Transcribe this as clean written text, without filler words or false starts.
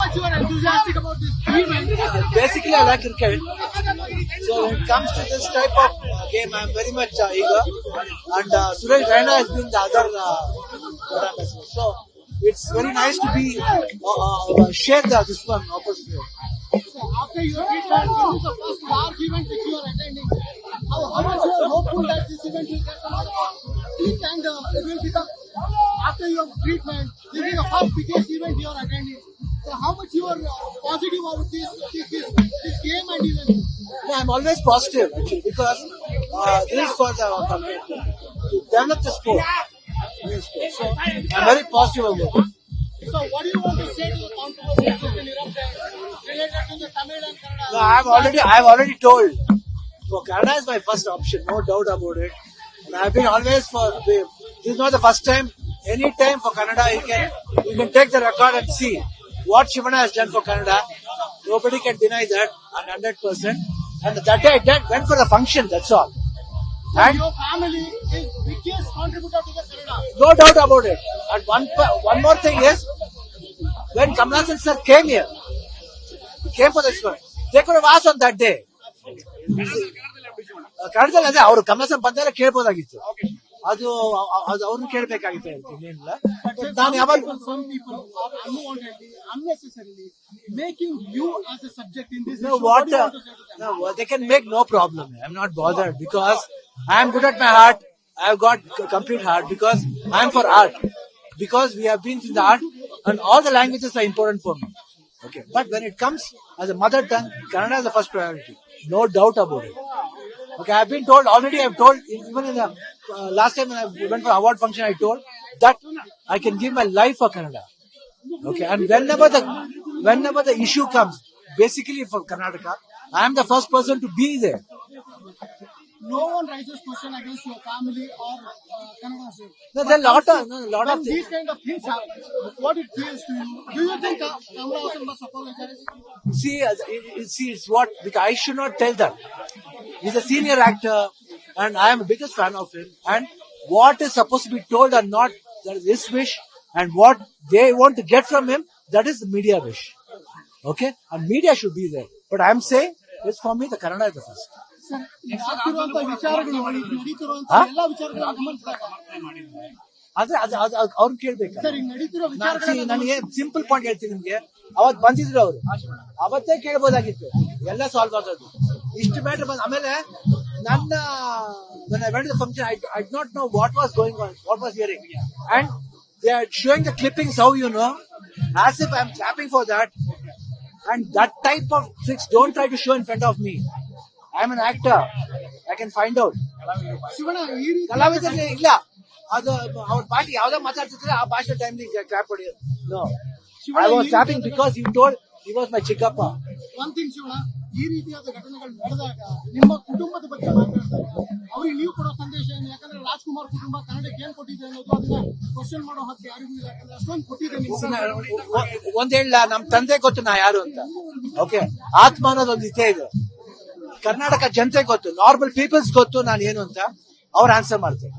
much you are enthusiastic about this event? Basically, I like cricket. So when it comes to this type of game, I am very much eager. And Suresh Raina has been the other ambassador. So it's very nice to be share this one opportunity. So after your treatment, this is the first large event which you are attending. How much you are hopeful that this event will get a lot of peak and it will become, after your treatment, this is the first biggest event you are attending. So how much you are positive about this game and event? No, I'm always positive actually because this is for to develop the sport. So I'm very positive about it. So what do you want to say to the controversy in Europe related to the Tamil and Kannada? No, I've already told. So Kannada is my first option, no doubt about it. And I've been always this is not the first time. Any time for Kannada, you can take the record and see what Shivana has done for Kannada. Nobody can deny that, 100%. And that day I went for the function. That's all. And Your family is biggest contributor to the Kannada. no doubt about it. And one more thing is, when Kamala Hassan sir came here, he came for this one. They could have asked on that day. ಕನ್ನಡದಲ್ಲಿ ಅದೇ ಅವರು ಕಮಲಾಸನ್ ಬಂದಾಗ ಕೇಳ್ಬೋದಾಗಿತ್ತು ಅದು ಅವ್ರನ್ನ ಕೇಳಬೇಕಾಗಿತ್ತು ಇನ್ನೇನಿಲ್ಲ ನಾನು ಯಾವಾಗ Some people are unnecessarily making you as a subject in this No, issue. what? Do you want to say to them? No, they can make no problem. I'm not bothered because I'm good at my heart. I've got complete heart because I'm for art. Because we have been in the art and all the languages are important for me. Okay. But when it comes as a mother tongue, Kannada is the first priority. No doubt about it. Okay, I've been told already. I've told even in the last time when I went for award function, I told that I can give my life for Kannada. Okay, and whenever the issue comes, basically for Karnataka, I am the first person to be there. No one raises question against your family or Kannada state. No, there are lot When of these kind of things happen, what it feels to you? Do you think Kamala Hassan must apologize? see, it's what because I should not tell that. He's a senior actor, and I am the biggest fan of him. And what is supposed to be told or not, that is his wish, and what they want to get from him, that is the media wish. Okay, and media should be there. But I am saying, it's for me the Kannada is the first. Sir ಆಗ್ತಿರುವಂತ ವಿಚಾರಗಳು ನಡೀತಿರುವಂತ ಎಲ್ಲಾ ವಿಚಾರಗಳನ್ನು ಗಮನಿಸಿದಾಗ ಆದ್ರೆ ಅವ್ರು ಕೇಳ್ಬೇಕು sir ಈಗ ನಡೀತಿರೋ ವಿಚಾರಗಳು ನನಗೆ ಸಿಂಪಲ್ ಪಾಯಿಂಟ್ ಹೇಳ್ತೀನಿ ನಿಮ್ಗೆ ಅವತ್ ಬಂದಿದ್ರು ಅವರು ಅವತ್ತೇ ಕೇಳ್ಬೋದಾಗಿತ್ತು ಎಲ್ಲ ಸಾಲ್ವ್ ಆಗೋದು ಇಷ್ಟು ಮ್ಯಾಟರ್ ಬಂದ ಆಮೇಲೆ ನನ್ನ when I went to the function I did not know what was going on, what was hearing, and they are showing the clippings how you know as if I'm clapping for that, and that type of tricks don't try to show in front of me. I'm an actor. I can find out. Shivanna ಈ ರೀತಿ ಕಲಾವಿದರಿಗೆ ಇಲ್ಲ ಅದು ಅವ್ರ party ಯಾವ್ದೋ ಮಾತಾಡ್ತಿದ್ರೆ ಆ ಭಾಷೆ ಟೈಮ್ಲಿ ಕ್ಲಾಪ್ ಹೊಡಿ no I was clapping because you told he was my ಚಿಕ್ಕಪ್ಪ ಒನ್ ಥಿಂಗ್ ಶಿವಣ್ಣ ಈ ರೀತಿಯಾದ ಘಟನೆಗಳು ನಡೆದಾಗ ನಿಮ್ಮ ಕುಟುಂಬದ ಬಗ್ಗೆ ಮಾತಾಡ್ತಾರೆ ಅವ್ರಿಗೆ ನೀವು ಕೊಡೋ ಸಂದೇಶ ಏನು? ಯಾಕಂದ್ರೆ ರಾಜ್ಕುಮಾರ್ ಕುಟುಂಬ ಕನ್ನಡಕ್ಕೆ ಏನ್ ಕೊಟ್ಟಿದೆ ಅನ್ನೋದು ಅದನ್ನ ಕ್ವಶನ್ ಮಾಡೋ ಹಕ್ಕು ಯಾರಿಗೂ ಇಲ್ಲ. ಯಾಕಂದ್ರೆ ಅಷ್ಟೊಂದು ಕೊಟ್ಟಿದೆ. ಒಂದ್ ಹೇಳ ನಮ್ ತಂದೆ ಗೊತ್ತು ನಾ ಯಾರು ಅಂತ. ಓಕೆ, ಆತ್ಮ ಅನ್ನೋದೊಂದು ಇದೇ ಇದೆ. ಕರ್ನಾಟಕ ಜನತೆ ಗೊತ್ತು, ನಾರ್ಮಲ್ ಪೀಪಲ್ಸ್ ಗೊತ್ತು ನಾನು ಏನು ಅಂತ. ಅವ್ರು ಆನ್ಸರ್ ಮಾಡ್ತಾರೆ.